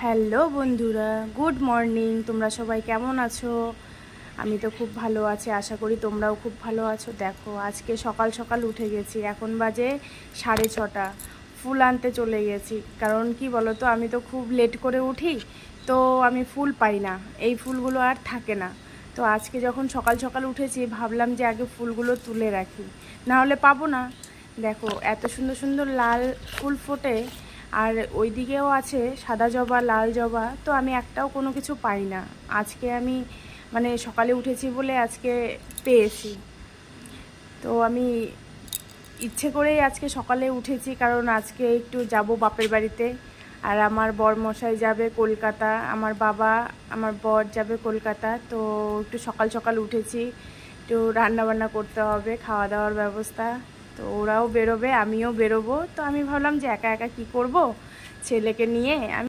Hello বন্ধুরা, good morning. তোমরা সবাই কেমন আছো? আমি তো খুব ভালো আছি, আশা করি তোমরাও খুব ভালো আছো। দেখো, আজকে সকাল সকাল উঠে গেছি, এখন বাজে 6:30। ফুল আনতে চলে গেছি। কারণ কি বলো তো, আমি তো খুব লেট করে উঠি, তো আমি ফুল পাই না, এই ফুলগুলো আর থাকে না। তো আজকে যখন সকাল সকাল উঠেছি, ভাবলাম যে আগে ফুলগুলো তুলে রাখি, না হলে পাবো না। দেখো, এত সুন্দর সুন্দর লাল ফুল ফোটে, আর ওই দিকেও আছে সাদা জবা, লাল জবা, তো আমি একটাও কোনো কিছু পাই না। আজকে আমি মানে সকালে উঠেছি বলে আজকে পেয়েছি। তো আমি ইচ্ছে করেই আজকে সকালে উঠেছি, কারণ আজকে একটু যাব বাপের বাড়িতে। আর আমার বরমশাই যাবে কলকাতা, আমার বাবা, আমার বর যাবে কলকাতা। তো একটু সকাল সকাল উঠেছি, একটু রান্না বান্না করতে হবে, খাওয়া দাওয়ার ব্যবস্থা। তো ওরাও বেরোবে, আমিও বেরোবো। তো আমি ভাবলাম যে একা একা কী করব, ছেলেকে নিয়ে আমি